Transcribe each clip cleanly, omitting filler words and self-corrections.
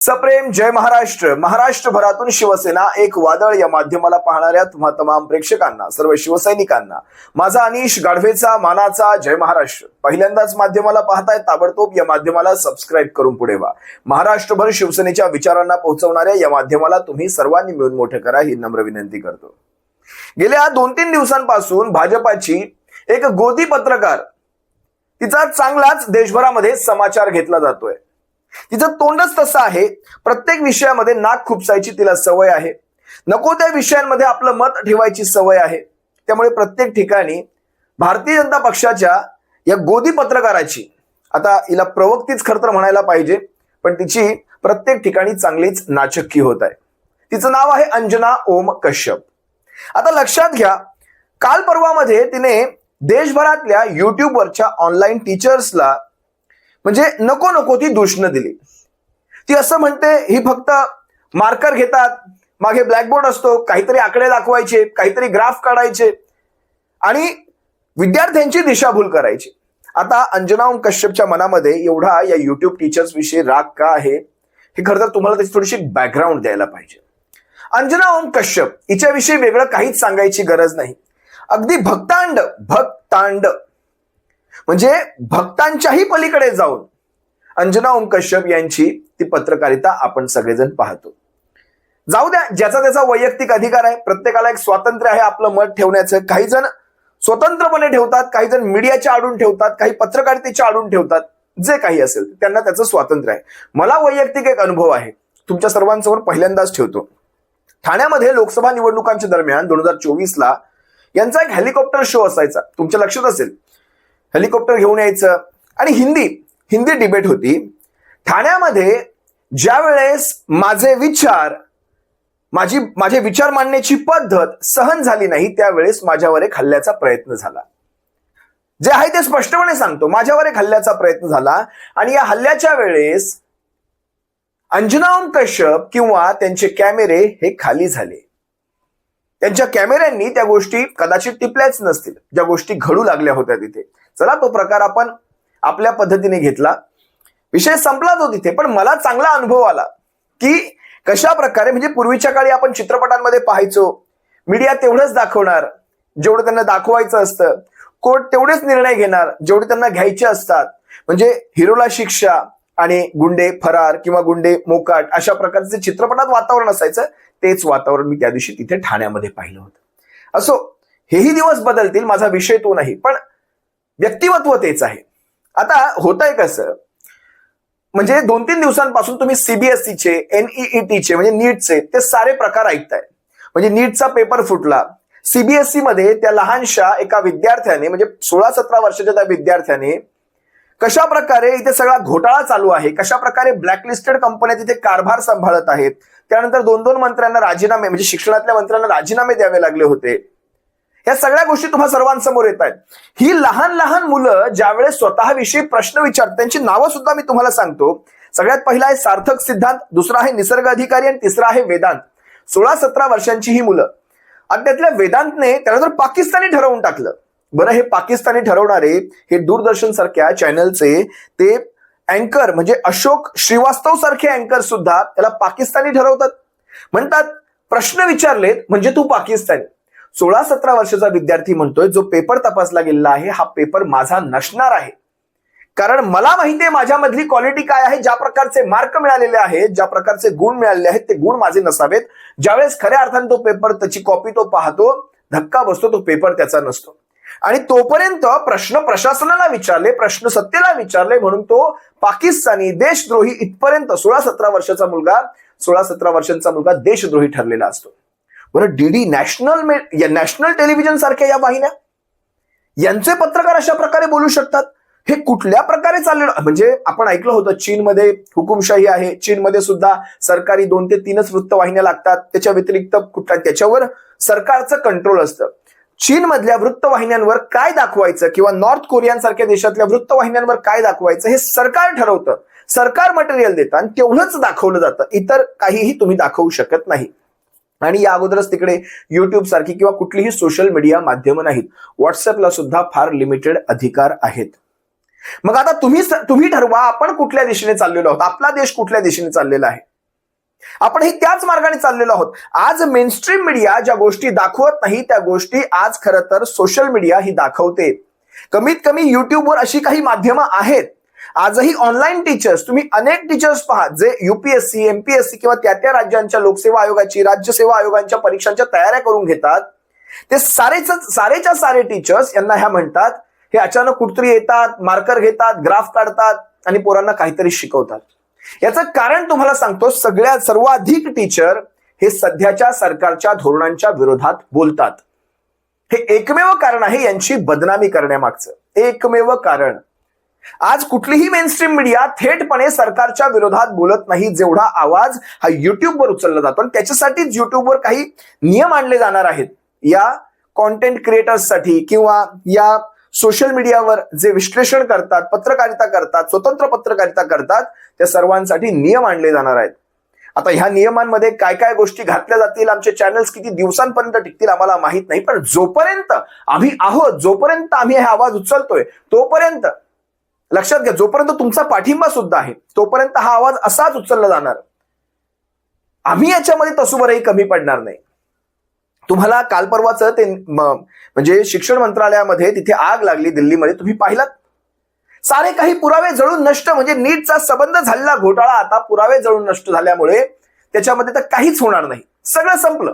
सप्रेम जय महाराष्ट्र. महाराष्ट्रभरातून शिवसेना एक वादळ या माध्यमाला पाहणाऱ्या तुम्हा तमाम प्रेक्षकांना, सर्व शिवसैनिकांना माझा अनिश गाढवेचा मानाचा जय महाराष्ट्र. पहिल्यांदाच माध्यमाला पाहताय, ताबडतोब या माध्यमाला सबस्क्राईब करून पुढे व्हा. महाराष्ट्रभर शिवसेनेच्या विचारांना पोहोचवणाऱ्या या माध्यमाला तुम्ही सर्वांनी मिळून मोठे करा ही नम्र विनंती करतो. गेल्या 2-3 दिवसांपासून भाजपाची एक गोदी पत्रकार, तिचा चांगलाच देशभरामध्ये समाचार घेतला जातोय. तिचं तोंडच तसं आहे. प्रत्येक विषयामध्ये नाक खुपसायची तिला सवय आहे. नको त्या विषयांमध्ये आपलं मत ठेवायची सवय आहे. त्यामुळे प्रत्येक ठिकाणी भारतीय जनता पक्षाच्या या गोदी पत्रकाराची, आता हिला प्रवक्तीच खरं तर म्हणायला पाहिजे, पण तिची प्रत्येक ठिकाणी चांगलीच नाचक्की होत आहे. तिचं नाव आहे अंजना ओम कश्यप. आता लक्षात घ्या, काल परवामध्ये तिने देशभरातल्या युट्यूबवरच्या ऑनलाईन टीचर्सला म्हणजे नको नको ती दूषणं दिली. ती असं म्हणते, ही फक्त मार्कर घेतात, मागे ब्लॅकबोर्ड असतो, काहीतरी आकडे दाखवायचे, काहीतरी ग्राफ काढायचे आणि विद्यार्थ्यांची दिशाभूल करायची. आता अंजना ओम कश्यपच्या मनामध्ये एवढा या युट्यूब टीचर्स विषयी राग का आहे, हे खरं तर तुम्हाला त्याची थोडीशी बॅकग्राऊंड द्यायला पाहिजे. अंजना ओम कश्यप हिच्याविषयी वेगळं काहीच सांगायची गरज नाही. अगदी भक्तांड म्हणजे भक्तांच्याही पलीकडे जाऊन अंजना ओम कश्यप यांची ती पत्रकारिता आपण सगळेजण पाहतो. जाऊ द्या, ज्याचा त्याचा वैयक्तिक अधिकार आहे. प्रत्येकाला एक स्वातंत्र्य आहे आपलं मत ठेवण्याचं. काही जण स्वतंत्रपणे ठेवतात, काही जण मीडियाच्या आडून ठेवतात, काही पत्रकारितेच्या आडून ठेवतात. जे काही असेल त्यांना त्याचं स्वातंत्र्य आहे. मला वैयक्तिक एक अनुभव आहे, तुमच्या सर्वांसमोर पहिल्यांदाच ठेवतो. ठाण्यामध्ये लोकसभा निवडणुकांच्या दरम्यान 2024ला यांचा एक हेलिकॉप्टर शो असायचा, तुमच्या लक्षात असेल. हेलिकॉप्टर घेऊन यायचं आणि हिंदी डिबेट होती. ठाण्यामध्ये ज्या वेळेस माझे विचार मांडण्याची पद्धत सहन झाली नाही, त्यावेळेस माझ्यावर एक हल्ल्याचा प्रयत्न झाला. जे आहे ते स्पष्टपणे सांगतो, माझ्यावर एक हल्ल्याचा प्रयत्न झाला आणि या हल्ल्याच्या वेळेस अंजना ओम कश्यप किंवा त्यांचे कॅमेरे हे खाली झाले. त्यांच्या कॅमेऱ्यांनी त्या गोष्टी कदाचित टिपल्याच नसतील, ज्या गोष्टी घडू लागल्या होत्या तिथे. चला, तो प्रकार आपण आपल्या पद्धतीने घेतला, विषय संपला तो तिथे. पण मला चांगला अनुभव आला की कशा प्रकारे, म्हणजे पूर्वीच्या काळी आपण चित्रपटांमध्ये पाहायचो, मीडिया तेवढंच दाखवणार जेवढं त्यांना दाखवायचं असतं, कोर्ट तेवढेच निर्णय घेणार जेवढे त्यांना घ्यायचे असतात. म्हणजे हिरोला शिक्षा आणि गुंडे फरार किंवा गुंडे मोकाट, अशा प्रकारचे चित्रपटात वातावरण असायचं. तेच वातावरण मी त्या दिवशी तिथे ठाण्यामध्ये पाहिलं होतं. असो, हेही दिवस बदलतील, माझा विषय तो नाही, पण व्यक्तिमत्व तेच आहे. आता होतंय कसं, म्हणजे 2-3 दिवसांपासून तुम्ही सीबीएसईचे, NEETचे म्हणजे नीटचे ते सारे प्रकार ऐकताय. म्हणजे नीटचा पेपर फुटला, सीबीएसई मध्ये त्या लहानशा एका विद्यार्थ्याने, म्हणजे 16-17 वर्षाच्या त्या विद्यार्थ्याने कशा प्रकारे इथे सगळा घोटाळा चालू आहे, कशा प्रकारे ब्लॅकलिस्टेड कंपन्या तिथे कारभार सांभाळत आहेत. त्यानंतर 2-2 मंत्र्यांना राजीनामे, म्हणजे शिक्षणातल्या मंत्र्यांना राजीनामे द्यावे लागले होते. या सगळ्या गोष्टी तुम्हा सर्वांसमोर येत आहेत. ही लहान मुलं ज्यावेळेस स्वतःविषयी प्रश्न विचारतात, त्यांची नावं सुद्धा मी तुम्हाला सांगतो. सगळ्यात पहिला आहे सार्थक सिद्धांत, दुसरा आहे निसर्ग अधिकारी आणि तिसरा आहे वेदांत. 16-17 वर्षांची ही मुलं. आणि त्यातल्या वेदांतने त्याला तर पाकिस्तानी ठरवून टाकलं. बरं, हे पाकिस्तानी ठरवणारे हे दूरदर्शन सारख्या चॅनलचे ते अँकर, म्हणजे अशोक श्रीवास्तव सारखे अँकर सुद्धा त्याला पाकिस्तानी ठरवतात. म्हणतात प्रश्न विचारलेत म्हणजे तू पाकिस्तानी. 16-17 वर्षाचा विद्यार्थी म्हणतोय, जो पेपर तपासला गेलेला आहे हा पेपर माझा नसणार आहे, कारण मला माहिती आहे माझ्यामधली क्वालिटी काय आहे, ज्या प्रकारचे मार्क मिळालेले आहेत, ज्या प्रकारचे गुण मिळालेले आहेत, ते गुण माझे नसावेत. ज्यावेळेस खऱ्या अर्थाने तो पेपर, त्याची कॉपी तो पाहतो, धक्का बसतो, तो पेपर त्याचा नसतो. आणि तोपर्यंत प्रश्न प्रशासनाला विचारले, प्रश्न सत्तेला विचारले, म्हणून तो पाकिस्तानी देशद्रोही इथपर्यंत 16-17 वर्षांचा मुलगा देशद्रोही ठरलेला असतो. बरं, डीडी नॅशनल टेलिव्हिजन सारख्या या वाहिन्या, यांचे पत्रकार अशा प्रकारे बोलू शकतात. हे कुठल्या प्रकारे चाललेलं, म्हणजे आपण ऐकलं होतं चीनमध्ये हुकुमशाही आहे, चीनमध्ये सुद्धा सरकारी 2 ते 3च वृत्तवाहिन्या लागतात, त्याच्या व्यतिरिक्त त्याच्यावर सरकारचं कंट्रोल असतं. चीनमधल्या वृत्तवाहिन्यांवर काय दाखवायचं किंवा नॉर्थ कोरियासारख्या देशातल्या वृत्तवाहिन्यांवर काय दाखवायचं हे सरकार ठरवतं. सरकार मटेरियल देतं आणि तेवढंच दाखवलं जातं, इतर काहीही तुम्ही दाखवू शकत नाही. आणि या अगोदरच तिकडे युट्यूब सारखी किंवा कुठलीही सोशल मीडिया माध्यमं नाहीत. व्हॉट्सअपला सुद्धा फार लिमिटेड अधिकार आहेत. मग आता तुम्ही ठरवा, आपण कुठल्या दिशेने चाललेलो आहोत, आपला देश कुठल्या दिशेने चाललेला आहे. आपणही त्याच मार्गाने चाललेलो आहोत. आज मेनस्ट्रीम मीडिया ज्या गोष्टी दाखवत नाही त्या गोष्टी आज खरं तर सोशल मीडिया ही दाखवते. कमीत कमी युट्यूबवर अशी काही माध्यमं आहेत. आजही ऑनलाईन टीचर्स, तुम्ही अनेक टीचर्स पहा जे युपीएससी, एमपीएससी किंवा त्या राज्यांच्या लोकसेवा आयोगाची, राज्य सेवा आयोगांच्या परीक्षांच्या तयाऱ्या करून घेतात. ते सारेच्या सारे टीचर्स यांना ह्या म्हणतात, हे अचानक कुठतरी येतात, मार्कर घेतात, ग्राफ काढतात आणि पोरांना काहीतरी शिकवतात. याचं कारण तुम्हाला सांगतो, सर्वाधिक टीचर हे सध्याच्या सरकारच्या धोरणांच्या विरोधात बोलतात. हे एकमेव कारण आहे यांची बदनामी करण्यामागचं, एकमेव कारण. आज कुठलीही मेनस्ट्रीम मीडिया थेटपणे सरकारच्या विरोधात बोलत नाही, जेवढा आवाज हा युट्यूबवर उचलला जातो. आणि त्याच्यासाठीच युट्यूबवर काही नियम आणले जाणार आहेत. या कॉन्टेंट क्रिएटर्ससाठी किंवा या सोशल मीडियावर जे विश्लेषण करतात, पत्रकारिता करतात, स्वतंत्र पत्रकारिता करतात, त्या सर्वांसाठी नियम आणले जाणार आहेत. आता ह्या नियमांमध्ये काय काय गोष्टी घातल्या जातील, आमचे चॅनल्स किती दिवसांपर्यंत टिकतील आम्हाला माहित नाही. पण जोपर्यंत आम्ही आहोत, जोपर्यंत आम्ही हा आवाज उचलतोय, तोपर्यंत लक्षात घ्या, जोपर्यंत तुमचा पाठिंबा सुद्धा आहे तोपर्यंत हा आवाज असाच उचलला जाणार. आम्ही याच्यामध्ये तसूभरही कमी पडणार नाही. तुम्हाला काल परवाचं ते म्हणजे शिक्षण मंत्रालयामध्ये तिथे आग लागली दिल्लीमध्ये, तुम्ही पाहिलात. सारे काही पुरावे जळून नष्ट, म्हणजे नीटचा संबंध झालेला घोटाळा आता पुरावे जळून नष्ट झाल्यामुळे त्याच्यामध्ये तर काहीच होणार नाही, सगळं संपलं.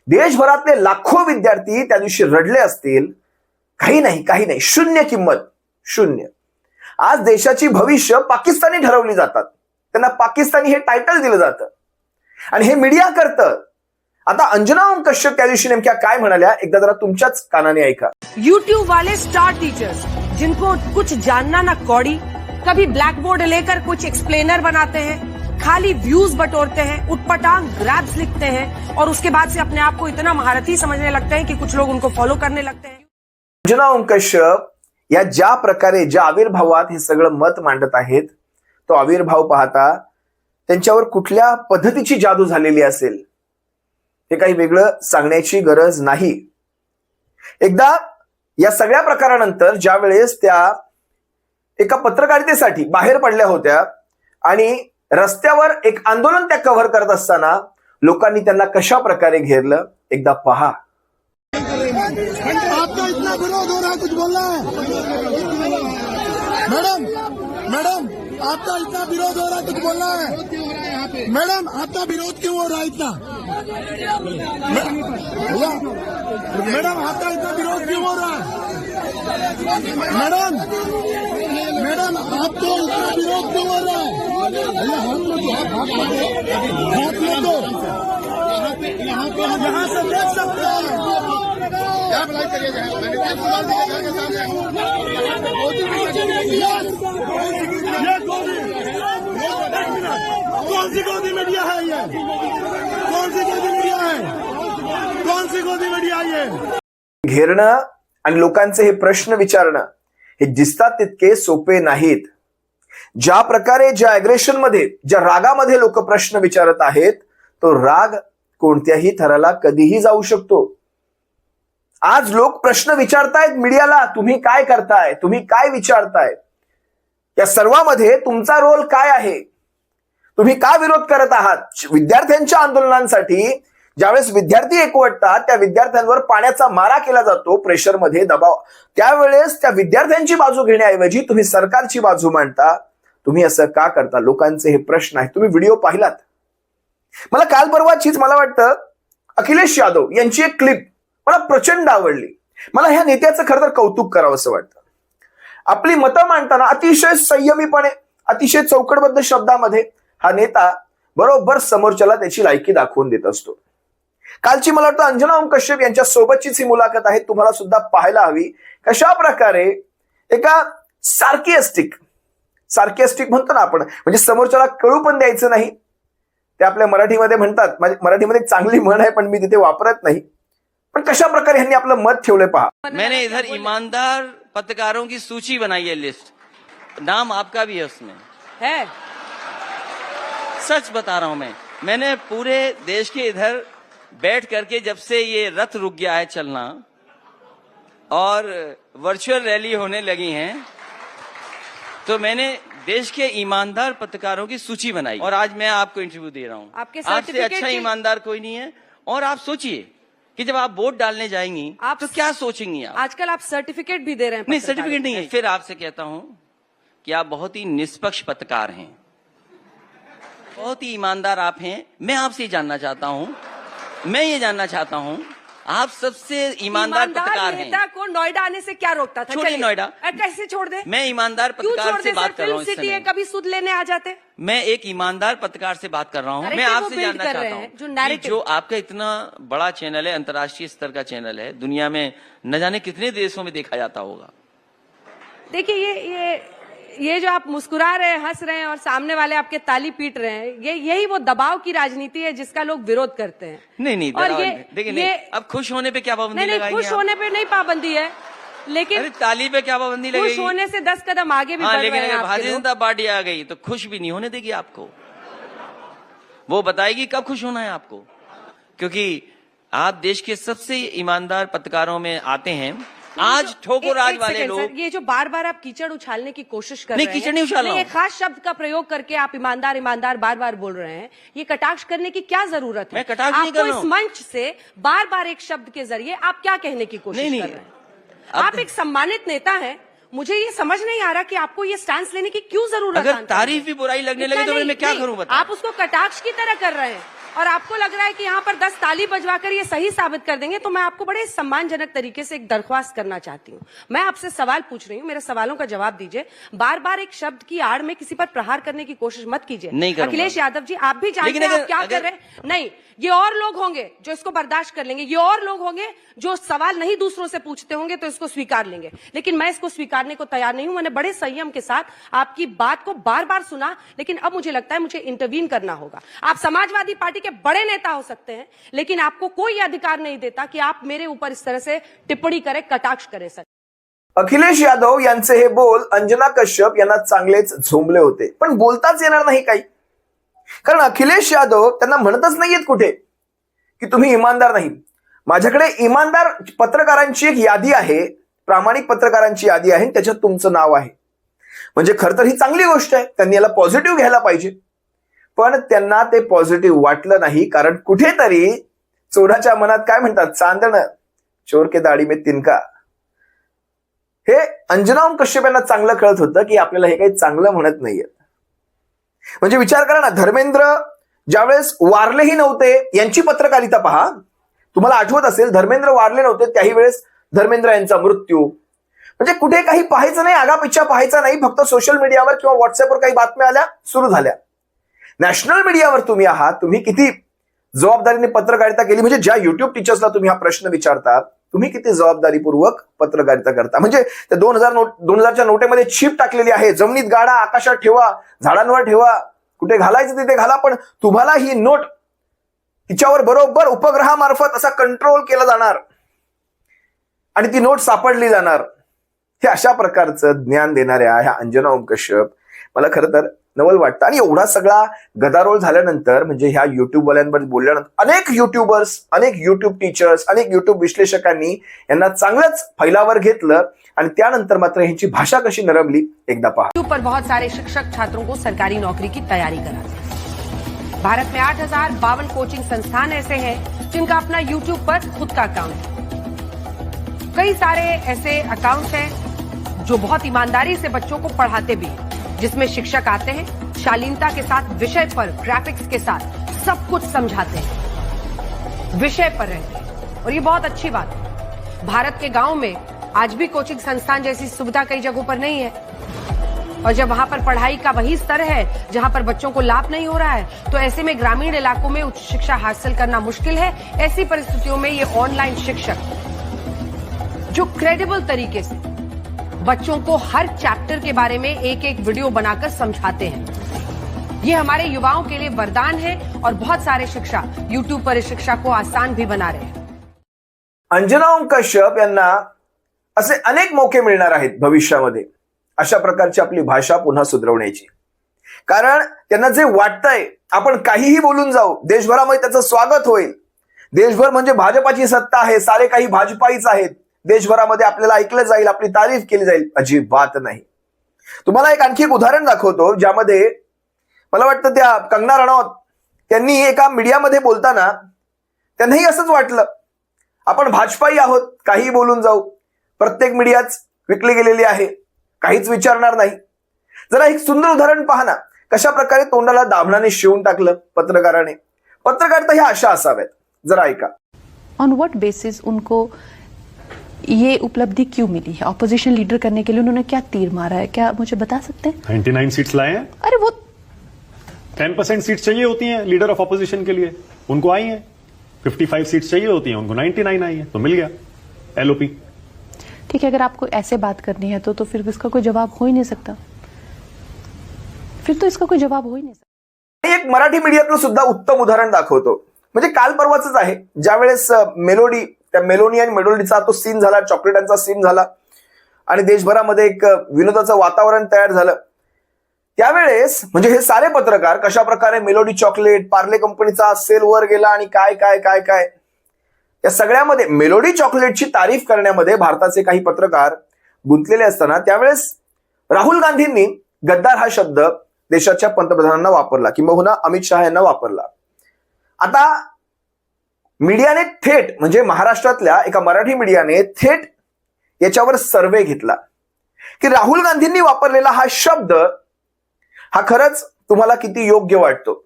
देशभरातले लाखो विद्यार्थी त्या दिवशी रडले असतील. काही नाही, शून्य किंमत, शून्य. आज देशाची भविष्य पाकिस्तानी ठरवली जातात, त्यांना पाकिस्तानी हे टायटल दिलं जातं आणि हे मीडिया करतं. आता अंजना ओम कश्यप त्या दिवशी नेमक्या काय म्हणाल्या, एकदा जरा तुमच्याच कानाने ऐका. यूट्यूब वाले स्टार टीचर्स जिनको कुछ जानना ना कौड़ी, कभी ब्लैक बोर्ड लेकर कुछ एक्सप्लेनर बनाते हैं, खाली व्यूज बटोरते हैं, उटपटांग ग्रैब्स लिखते हैं और उसके बाद से अपने आप को इतना महारथी समझने लगते हैं कि कुछ लोग उनको फॉलो करने लगते हैं. अंजना ओम कश्यप या ज्या प्रकारे ज्या आविर्भावात हे सगळं मत मांडत आहेत, तो आविर्भाव पाहता त्यांच्यावर कुठल्या पद्धतीची जादू झालेली असेल हे काही वेगळं सांगण्याची गरज नाही. एकदा या सगळ्या प्रकारानंतर ज्या वेळेस त्या एका पत्रकारितेसाठी बाहेर पडल्या होत्या आणि रस्त्यावर एक आंदोलन त्या कव्हर करत असताना लोकांनी त्यांना कशा प्रकारे घेरलं एकदा पहा. आपका इतना विरोध हो रहा है, कुछ बोलना है मैडम आपका इतना विरोध हो रहा है, कुछ बोलना है मैडम, आपका विरोध क्यों हो रहा है इतना? मैडम आपका इतना विरोध क्यों हो रहा है? मैडम आपको इतना विरोध क्यों हो रहा है? यहाँ से देख सकते हैं क्या बुलाई करिए कौन सी गोदी मीडिया है ये? कौन सी गोदी मीडिया है? कौन सी गोदी मीडिया है ये? घेरणं आणि लोकांचे हे प्रश्न विचारणं हे दिसतात तितके सोपे नाहीत. ज्या प्रकारे ज्या अग्रेशन मध्ये, ज्या रागामध्ये लोक प्रश्न विचारत आहेत, तो राग कोणत्याही थराला कधीही जाऊ शकतो. आज लोक प्रश्न विचारतायत मीडियाला, तुम्ही काय करताय, तुम्ही काय विचारताय, या सर्वांमध्ये तुमचा रोल काय आहे, तुम्ही का विरोध करत आहात. विद्यार्थ्यांच्या आंदोलनांसाठी ज्यावेळेस विद्यार्थी एकवटतात, त्या विद्यार्थ्यांवर पाण्याचा मारा केला जातो, प्रेशरमध्ये दबाव, त्यावेळेस त्या विद्यार्थ्यांची बाजू घेण्याऐवजी तुम्ही सरकारची बाजू मांडता. तुम्ही असं का करता? लोकांचे हे प्रश्न आहेत. तुम्ही व्हिडिओ पाहिलात. मला काल परवाचीच मला वाटतं अखिलेश यादव यांची एक क्लिप मला प्रचंड आवडली. मला ह्या नेत्याचं खरं तर कौतुक करावं असं वाटतं. आपली मतं मांडताना अतिशय संयमीपणे, अतिशय चौकटबद्ध शब्दामध्ये हा नेता बरोबर समोरच्याला त्याची लायकी दाखवून देत असतो. कालची मला वाटतं अंजना ओम कश्यप यांच्या सोबतचीच ही मुलाखत आहे, तुम्हाला सुद्धा पाहायला हवी. कशा प्रकारे एका सार्केस्टिक म्हणतो ना आपण, म्हणजे समोरच्याला कळू पण द्यायचं नाही. ते आपल्या मराठीमध्ये म्हणतात, मराठीमध्ये चांगली म्हण आहे पण मी तिथे वापरत नाही. पण कशा प्रकारे ह्यांनी आपलं मत ठेवलंय पहा. मैंने इधर ईमानदार पत्रकारों की सूची बनाई है, लिस्ट, नाम आपका भी है उसमें है. सच बता रहा हूं मैंने पूरे देश के इधर बैठ करके, जब से ये रथ रुक गया है चलना और वर्चुअल रैली होने लगी हैं, तो मैंने देश के ईमानदार पत्रकारों की सूची बनाई और आज मैं आपको इंटरव्यू दे रहा हूँ। आपके आपसे सर्टिफिकेट अच्छा की- ईमानदार कोई नहीं है। और आप सोचिए कि जब आप वोट डालने जाएंगी आप तो क्या सोचेंगी आप? आजकल आप सर्टिफिकेट भी दे रहे हैं नहीं, पत्रकारों सर्टिफिकेट नहीं को। है। फिर आपसे कहता हूं कि आप बहुत ही निष्पक्ष पत्रकार हैं, बहुत ही ईमानदार आप हैं। मैं आपसे ये जानना चाहता हूं, आप सबसे ईमानदार पत्रकार हैं। नेता को नोएडा आने से क्या रोकता था? छोड़िए चलिए। नोएडा। कैसे छोड़ दे? मैं ईमानदार क्यों पत्रकार छोड़ से दे बात सर? कर रहा हूं फिल्म इस सिटी है, समय। कभी सुध लेने आ जाते। मैं एक ईमानदार पत्रकार से बात कर रहा हूं। मैं Narrative को आपसे build जानना कर चाहता रहे हूं हैं, जो कि narrative- जो आपका इतना बड़ा चैनल है, अंतर्राष्ट्रीय स्तर का चैनल है, दुनिया में न जाने कितने देशों में देखा जाता होगा। देखिए ये जो आप मुस्कुरा रहे हैं, हंस रहे हैं और सामने वाले आपके ताली पीट रहे हैं, यही वो दबाव की राजनीति है जिसका लोग विरोध करते हैं। नहीं और दबाव ये- नहीं। देखिए ये- नहीं, अब खुश होने पे क्या पाबंदी नहीं लगाएंगे खुश आप? होने पे नहीं पाबंदी है, लेकिन अरे ताली पे क्या पाबंदी खुश लगेगी? होने से 10 कदम आगे भी हाँ, बढ़ लेकिन रहे हैं अगर आपके भारतीय लोग। जनता पार्टी आ गई तो खुश भी नहीं होने देगी आपको। वो बताएगी कब खुश होना है आपको, क्योंकि आप देश के सबसे ईमानदार पत्रकारों में आते हैं। आज ठोको राज एक वाले सेकंड लोग। सर, ये जो बार बार आप कीचड़ उछालने की कोशिश कर नहीं, रहे हैं, कीचड़ नहीं उछाल रहा हूं। एक खास शब्द का प्रयोग करके आप ईमानदार ईमानदार बार बार बोल रहे हैं, ये कटाक्ष करने की क्या जरूरत है? मैं कटाक्ष नहीं कर रहा आपको इस हूं। मंच से बार बार एक शब्द के जरिए आप क्या कहने की कोशिश नहीं, कर रहे हैं? अब- आप एक सम्मानित नेता हैं, मुझे ये समझ नहीं आ रहा कि आपको ये स्टैंड लेने की क्यों जरूरत अगर है? तारीफ भी बुराई लगने इतना लगे तो फिर नहीं- मैं क्या नहीं, करूं बताओ? आप उसको कटाक्ष की तरह कर रहे हैं और आपको लग रहा है कि यहाँ पर 10 ताली बजवाकर ये सही साबित कर देंगे। तो मैं आपको बड़े सम्मानजनक तरीके से एक दरख्वास्त करना चाहती हूँ। मैं आपसे सवाल पूछ रही हूँ, मेरे सवालों का जवाब दीजिए। बार बार एक शब्द की आड़ में किसी पर प्रहार करने की कोशिश मत कीजिए। नहीं करूंगा। अखिलेश यादव जी, आप भी जानते लेकिन हैं आप अगर- क्या अगर- कर रहे हैं। नहीं, ये और लोग होंगे जो इसको बर्दाश्त कर लेंगे, ये और लोग होंगे जो सवाल नहीं दूसरों से पूछते होंगे तो इसको स्वीकार लेंगे, लेकिन मैं इसको स्वीकारने को तैयार नहीं हूं। मैंने बड़े संयम के साथ आपकी बात को बार बार सुना, लेकिन अब मुझे लगता है मुझे इंटरवीन करना होगा। आप समाजवादी पार्टी के बड़े नेता हो सकते हैं, लेकिन आपको कोई अधिकार नहीं देता कि आप मेरे ऊपर इस तरह से टिप्पणी करें, कटाक्ष करें। सर, अखिलेश यादव यांचे हे बोल अंजना कश्यप यांना चांगलेच झोंबले होते, पण बोलताच येणार नाही काही. कारण अखिलेश यादव त्यांना म्हणतच नाहीयेत कुठे की तुम्ही इमानदार नाही. माझ्याकडे इमानदार पत्रकारांची एक यादी आहे, प्रामाणिक पत्रकारांची यादी आहे, त्याच्यात तुमचं नाव आहे. म्हणजे खरं तर ही चांगली गोष्ट आहे, त्यांनी याला पॉझिटिव्ह घ्यायला पाहिजे. पण त्यांना ते पॉझिटिव्ह वाटलं नाही, कारण कुठेतरी चोराच्या मनात काय म्हणतात, चांदणं, चोर के दाढी में तिनका. हे अंजना कश्यप यांना चांगलं कळत होतं की आपल्याला हे काही चांगलं म्हणत नाहीये. म्हणजे विचार करा ना, धर्मेंद्र ज्यावेळेस वारलेही नव्हते, यांची पत्रकारिता पहा. तुम्हाला आठवत असेल, धर्मेंद्र वारले नव्हते त्याही वेळेस धर्मेंद्र यांचा मृत्यू. म्हणजे कुठे काही पाहायचं नाही, आगापिच्छा पाहायचा नाही, फक्त सोशल मीडियावर किंवा व्हॉट्सअपवर काही बातम्या आल्या, सुरू झाल्या. नॅशनल मीडियावर तुम्ही आहात, तुम्ही किती जबाबदारीने पत्रकारिता केली. म्हणजे ज्या युट्यूब टीचर्सला तुम्ही हा प्रश्न विचारता, तुम्ही किती जबाबदारीपूर्वक पत्रकारिता करता. म्हणजे त्या 2000च्या नोटेमध्ये छिप टाकलेली आहे, जमिनीत गाडा, आकाशात ठेवा, झाडांवर ठेवा, कुठे घालायचं तिथे घाला, पण तुम्हाला ही नोट तिच्यावर बरोबर उपग्रहामार्फत असा कंट्रोल केला जाणार आणि ती नोट सापडली जाणार. हे अशा प्रकारचं ज्ञान देणाऱ्या ह्या अंजना कश्यप मला खरं तर नवल वाटतं. आणि एवढा सगळा गदारोळ झाल्यानंतर, म्हणजे ह्या युट्यूबवाल्यांवर बोलल्यानंतर अनेक युट्यूबर्स, अनेक युट्यूब टीचर्स, अनेक युट्यूब विश्लेषकांनी यांना चांगलंच फैलावर घेतलं आणि त्यानंतर मात्र ह्यांची भाषा कशी नरमली एकदा पहा. यूट्यूब पर बहुत सारे शिक्षक छात्रों को सरकारी नौकरी की तैयारी कराते हैं। भारत में 8052 कोचिंग संस्थान ऐसे हैं जिनका अपना यूट्यूब पर खुद का अकाउंट है। कई सारे ऐसे अकाउंट्स हैं जो बहुत ईमानदारी से बच्चों को पढ़ाते भी हैं, जिसमें शिक्षक आते हैं, शालीनता के साथ विषय पर ग्राफिक्स के साथ सब कुछ समझाते हैं, विषय पर रहते हैं, और ये बहुत अच्छी बात है। भारत के गांव में आज भी कोचिंग संस्थान जैसी सुविधा कई जगहों पर नहीं है, और जब वहां पर पढ़ाई का वही स्तर है जहां पर बच्चों को लाभ नहीं हो रहा है, तो ऐसे में ग्रामीण इलाकों में उच्च शिक्षा हासिल करना मुश्किल है। ऐसी परिस्थितियों में ये ऑनलाइन शिक्षक जो क्रेडिबल तरीके से बच्चों को हर चैप्टर के बारे में एक एक वीडियो बनाकर समझाते हैं, ये हमारे युवाओं के लिए वरदान है और बहुत सारे शिक्षा यूट्यूब पर इस शिक्षा को आसान भी बना रहे हैं। अंजना कश्यप यांना असे अनेक मौके मिळणार आहेत भविष्यामध्ये अशा प्रकारची आपली भाषा पुन्हा सुधरवण्याची. कारण त्यांना जे वाटतंय, आपण काहीही बोलून जाऊ, देशभरामध्ये त्याचं स्वागत होईल. देशभर म्हणजे भाजपाची सत्ता आहे, सारे काही भाजपाईच आहेत, देशभरामध्ये आपल्याला ऐकलं जाईल, आपली तारीफ केली जाईल. अजिबात नाही. तुम्हाला आणखी एक उदाहरण दाखवतो, ज्यामध्ये मला वाटतं त्या कंगना रनौत त्यांनी एका मीडियामध्ये बोलताना त्यांनाही असंच वाटलं, आपण भाजपाई आहोत, काही बोलून जाऊ, प्रत्येक मीडियाच विकली गेलेली आहे, काहीच विचारणार नाही. जरा एक सुंदर उदाहरण पहा ना, कशा प्रकारे तोंडाला दाभणाने शिवून टाकलं पत्रकाराने. पत्रकार तर ह्या अशा असाव्यात. जरा ऐका. ऑन व्हाट बेसिस उनको ये उपलब्धि क्यों मिली है? ऑपोजिशन लीडर करने के लिए उन्होंने क्या तीर मारा है, क्या मुझे बता सकते हैं? 99 सीट्स लाए हैं. अरे वो 10% सीट्स चाहिए होती हैं लीडर ऑफ ऑपोजिशन के लिए, उनको आई हैं. 55 सीट्स चाहिए होती हैं, उनको 99 आई है, तो मिल गया एलओपी. ठीक है, अगर आपको ऐसे बात करनी है तो फिर इसका कोई जवाब हो ही नहीं सकता. फिर तो इसका कोई जवाब हो ही नहीं सकता. एक मराठी मीडियातलं सुद्धा उत्तम उदाहरण दाखवतो. म्हणजे काल परवाच आहे, ज्यावेळेस मेलोडी, त्या मेलोनी आणि मेलोडीचा तो सीन झाला, चॉकलेटांचा सीन झाला आणि देशभरामध्ये एक विनोदाचं वातावरण तयार झालं. त्यावेळेस म्हणजे हे सारे पत्रकार कशा प्रकारे मेलोडी चॉकलेट, पार्ले कंपनीचा सेल वर गेला आणि काय काय काय काय या सगळ्यामध्ये मेलोडी चॉकलेटची तारीफ करण्यामध्ये भारताचे काही पत्रकार गुंतलेले असताना त्यावेळेस राहुल गांधींनी गद्दार हा शब्द देशाच्या पंतप्रधानांना वापरला, किंबहुना अमित शहा यांना वापरला. आता मीडियाने थेट म्हणजे महाराष्ट्रातल्या एका मराठी मीडियाने थेट याच्यावर सर्वे घेतला की राहुल गांधींनी वापरलेला हा शब्द हा खरंच तुम्हाला किती योग्य वाटतो.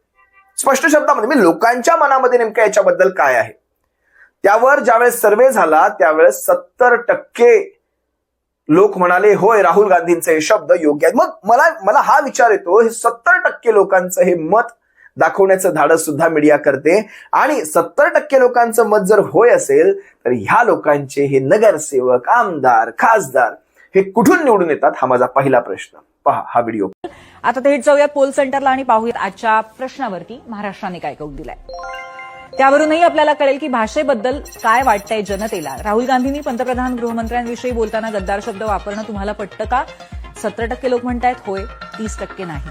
स्पष्ट शब्दामध्ये म्हणजे लोकांच्या मनामध्ये नेमकं याच्याबद्दल काय आहे. त्यावर ज्यावेळेस सर्वे झाला त्यावेळेस 70% लोक म्हणाले होय, राहुल गांधींचे हे शब्द योग्य आहेत. मग मला हा विचार येतो, हे 70% लोकांचं हे मत दाखवण्याचं धाडस सुद्धा मीडिया करते आणि 70% लोकांचं मत जर होय असेल तर ह्या लोकांचे हे नगरसेवक, आमदार, खासदार हे कुठून निवडून येतात, हा माझा पहिला प्रश्न. पहा हा व्हिडिओ. आता थेट जाऊयात पोल सेंटरला आणि पाहूयात आजच्या प्रश्नावरती महाराष्ट्राने काय कौल दिलाय. त्यावरूनही आपल्याला कळेल की भाषेबद्दल काय वाटतंय जनतेला. राहुल गांधींनी पंतप्रधान गृहमंत्र्यांविषयी बोलताना गद्दार शब्द वापरणं तुम्हाला पटतं का? 70% लोक म्हणतायत होय, 30% नाही.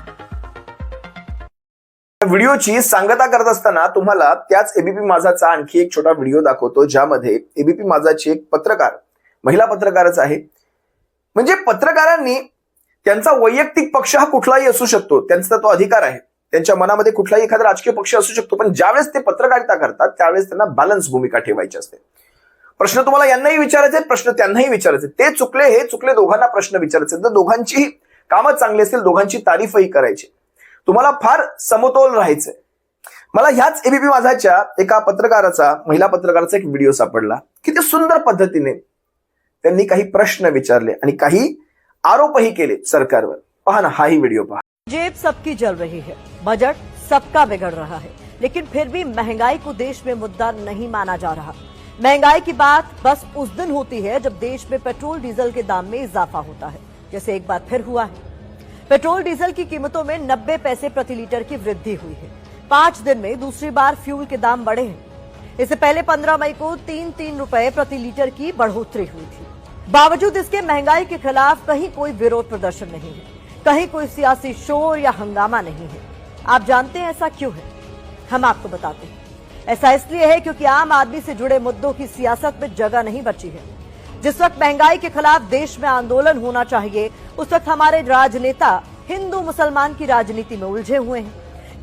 व्हिडिओची सांगता करत असताना तुम्हाला त्याच एबीपी माझाचा आणखी एक छोटा व्हिडिओ दाखवतो, ज्यामध्ये एबीपी माझाची एक पत्रकार, महिला पत्रकारच आहे. म्हणजे पत्रकारांनी त्यांचा वैयक्तिक पक्ष हा कुठलाही असू शकतो, त्यांचा तो अधिकार आहे, त्यांच्या मनामध्ये कुठलाही एखादा राजकीय पक्ष असू शकतो, पण ज्यावेळेस ते पत्रकारिता करतात त्यावेळेस त्यांना बॅलन्स भूमिका ठेवायची असते. प्रश्न तुम्हाला यांनाही विचारायचे, प्रश्न त्यांनाही विचारायचे, ते चुकले हे चुकले, दोघांना प्रश्न विचारायचे, तर दोघांची कामं चांगली असतील, दोघांची तारीफही करायची. तुम्हाला फार समतोल राहायचंय. मला ह्याच एबीपी माझाच्या एका पत्रकाराचा, महिला पत्रकाराचा एक व्हिडिओ सापडला. किती सुंदर पद्धतीने त्यांनी काही प्रश्न विचारले आणि काही आरोपही केले सरकारवर. पहा ना, हाही व्हिडिओ पहा. जेब सबकी जल रही है, बजट सबका बिगड़ रहा है, लेकिन फिर भी महंगाई को देश में मुद्दा नहीं माना जा रहा. महंगाई की बात बस उस दिन होती है जब देश में पेट्रोल डीजल के दाम में इजाफा होता है, जैसे एक बार फिर हुआ है. पेट्रोल डीजल की कीमतों में 90 पैसे प्रति लीटर की वृद्धि हुई है. 5 दिन में दूसरी बार फ्यूल के दाम बढ़े हैं. इससे पहले 15 मई को 3-3 रुपए प्रति लीटर की बढ़ोतरी हुई थी. बावजूद इसके महंगाई के खिलाफ कहीं कोई विरोध प्रदर्शन नहीं है, कहीं कोई सियासी शोर या हंगामा नहीं है. आप जानते हैं ऐसा क्यों है? हम आपको बताते हैं. ऐसा इसलिए है क्योंकि आम आदमी से जुड़े मुद्दों की सियासत में जगह नहीं बची है. जिस वक्त महंगाई के खिलाफ देश में आंदोलन होना चाहिए, उस वक्त हमारे राजनेता हिंदू मुसलमान की राजनीति में उलझे हुए हैं.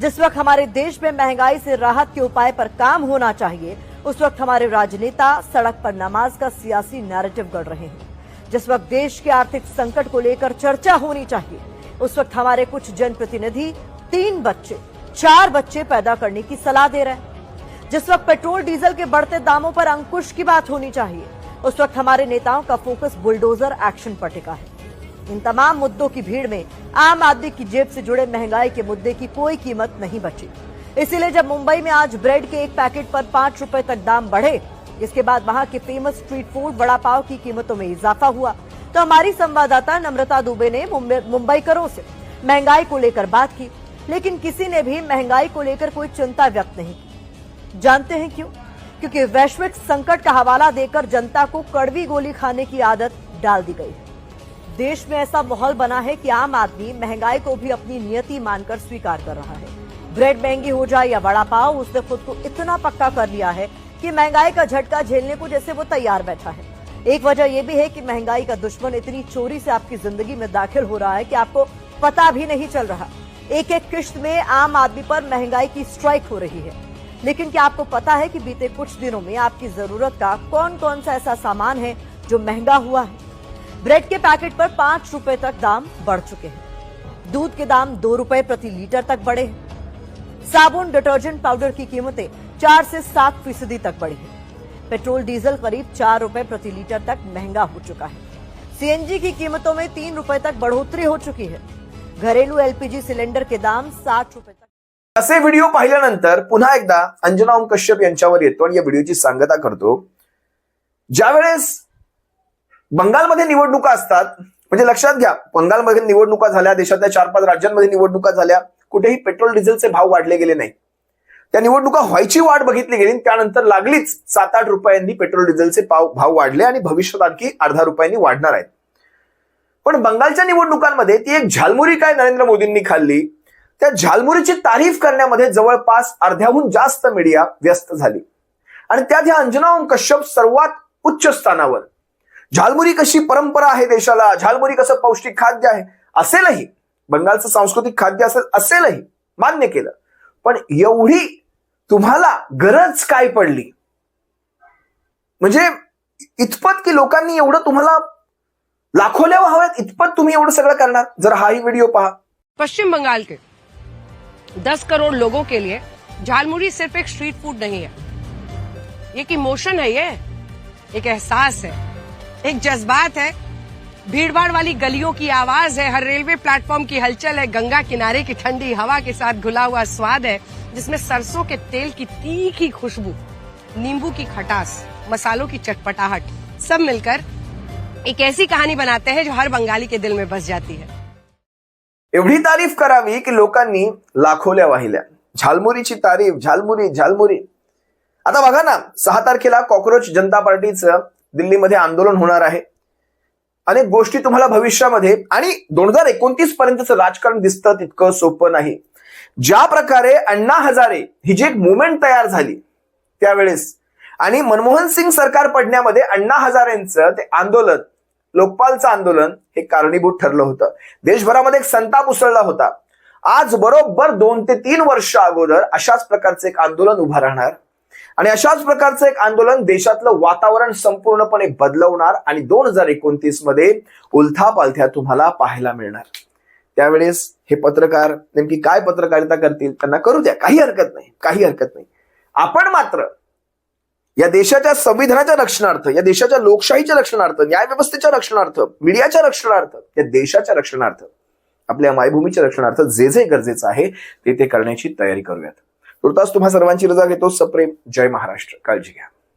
जिस वक्त हमारे देश में महंगाई से राहत के उपाय पर काम होना चाहिए, उस वक्त हमारे राजनेता सड़क पर नमाज का सियासी नैरेटिव गढ़ रहे हैं. जिस वक्त देश के आर्थिक संकट को लेकर चर्चा होनी चाहिए, उस वक्त हमारे कुछ जनप्रतिनिधि 3 बच्चे 4 बच्चे पैदा करने की सलाह दे रहे हैं. जिस वक्त पेट्रोल डीजल के बढ़ते दामों पर अंकुश की बात होनी चाहिए, उस वक्त हमारे नेताओं का फोकस बुलडोजर एक्शन पर टिका है. इन तमाम मुद्दों की भीड़ में आम आदमी की जेब से जुड़े महंगाई के मुद्दे की कोई कीमत नहीं बची. इसीलिए जब मुंबई में आज ब्रेड के एक पैकेट पर 5 रुपए तक दाम बढ़े, इसके बाद वहां के famous street food vada pav की कीमतों में इजाफा हुआ, तो हमारी संवाददाता नम्रता दुबे ने मुंबईकरों से महंगाई को लेकर बात की, लेकिन किसी ने भी महंगाई को लेकर कोई चिंता व्यक्त नहीं की. जानते हैं क्यों? क्योंकि वैश्विक संकट का हवाला देकर जनता को कड़वी गोली खाने की आदत डाल दी गई है. देश में ऐसा माहौल बना है कि आम आदमी महंगाई को भी अपनी नियति मानकर स्वीकार कर रहा है. ब्रेड महंगी हो जाए या वड़ा पाव, उसने खुद को इतना पक्का कर लिया है कि महंगाई का झटका झेलने को जैसे वो तैयार बैठा है. एक वजह यह भी है कि महंगाई का दुश्मन इतनी चोरी से आपकी जिंदगी में दाखिल हो रहा है कि आपको पता भी नहीं चल रहा। एक एक किश्त में आम आदमी पर महंगाई की स्ट्राइक हो रही है। लेकिन क्या आपको पता है कि बीते कुछ दिनों में आपकी जरूरत का कौन कौन सा ऐसा सामान है जो महंगा हुआ है? ब्रेड के पैकेट पर 5 रुपए तक दाम बढ़ चुके हैं। दूध के दाम 2 रुपए प्रति लीटर तक बढ़े हैं। साबुन, डिटर्जेंट पाउडर की कीमतें 4 से 7% तक बढ़ी है। पेट्रोल डीजल करीब 4 रुपए प्रति लीटर तक महंगा हो चुका है। सीएनजी की कीमतों में 3 रुपए तक बढ़ोतरी हो चुकी है। घरेलू एलपीजी सिलेंडर के दाम 60 रुपए तक। असे व्हिडिओ पाहिल्यानंतर पुन्हा एकदा अंजना ओम कश्यप यांच्यावर येतो आणि या व्हिडिओची सांगता करतो। ज्यावेळेस बंगालमध्ये निवडणुका असतात, म्हणजे लक्षात घ्या, बंगालमध्ये निवडणुका झाल्या, देशातल्या 4-5 राज्यांमध्ये निवडणुका झाल्या, कुठेही पेट्रोल डिझेलचे भाव वाढले गेले नाही। त्या निवडणुका व्हायची वाट बघितली गेली, त्यानंतर लागलीच 7-8 रुपयांनी पेट्रोल डिझेलचे भाव वाढले आणि भविष्यात आणखी अर्धा रुपयांनी वाढणार आहेत। पण बंगालच्या निवडणुकांमध्ये ती एक झालमुरी काय नरेंद्र मोदींनी खाल्ली, त्या झालमुरीची तारीफ करण्यामध्ये जवळपास अर्ध्याहून जास्त मीडिया व्यस्त झाली आणि त्यात ह्या अंजना ओम कश्यप सर्वात उच्च स्थानावर। झालमुरी कशी परंपरा आहे देशाला, झालमुरी कसं पौष्टिक खाद्य आहे असेलही, बंगालचं सांस्कृतिक खाद्य असेलही मान्य केलं, पण एवढी तुम्हाला गरज काय पडली? म्हणजे इतपत की लोकांनी एवढं तुम्हाला लाखोल्या हव्यात इतपत तुम्ही एवढं सगळं करणार? जर हाही व्हिडिओ पहा। पश्चिम बंगाल के 10 करोड़ लोगों के लिए झालमुरी सिर्फ एक स्ट्रीट फूड नहीं है, एक इमोशन है, ये एक एहसास है, एक जज्बात है, भीड़भाड़ वाली गलियों की आवाज है, हर रेलवे प्लेटफॉर्म की हलचल है, गंगा किनारे की ठंडी हवा के साथ घुला हुआ स्वाद है जिसमें सरसों के तेल की तीखी खुशबू, नींबू की खटास, मसालों की चटपटाहट सब मिलकर एक ऐसी कहानी बनाते हैं जो हर बंगाली के दिल में बस जाती है। एवढी तारीफ करावी की लोकांनी लाखोल्या वाहिल्या। झालमुरीची तारीफ, झालमुरी झालमुरी। आता बघा ना, 6 तारखेला कॉकरोच जनता पार्टीचं दिल्लीमध्ये आंदोलन होणार आहे। अनेक गोष्टी तुम्हाला भविष्यामध्ये आणि 2029 पर्यंतचं राजकारण दिसतं तितकं सोपं नाही। ज्या प्रकारे अण्णा हजारे ही जी एक मुवमेंट तयार झाली त्यावेळेस आणि मनमोहन सिंग सरकार पडण्यामध्ये अण्णा हजारेंचं ते आंदोलन, लोकपालचं आंदोलन हे कारणीभूत ठरलं होतं। देशभरामध्ये एक संताप उसळला होता। आज बरोबर 2 ते 3 वर्ष अगोदर अशाच प्रकारचं एक आंदोलन उभं राहणार आणि अशाच प्रकारचं एक आंदोलन देशातलं वातावरण संपूर्णपणे बदलवणार आणि 2029 मध्ये उलथापालथ्या तुम्हाला पाहायला मिळणार। त्यावेळेस हे पत्रकार नेमकी काय पत्रकारिता करतील त्यांना करू द्या, काही हरकत नाही, काही हरकत नाही। आपण मात्र या देशाच्या संविधानाच्या रक्षणार्थ, या देशाच्या लोकशाहीच्या रक्षणार्थ, न्यायव्यवस्थेच्या रक्षणार्थ, मीडियाच्या रक्षणार्थ, या देशाच्या रक्षणार्थ, आपल्या मायभूमीच्या रक्षणार्थ जे जे गरजेचं आहे ते करण्याची तयारी करूयात। तुर्तास तुम्हा सर्वांची रजा घेतो। सप्रेम जय महाराष्ट्र। काळजी घ्या।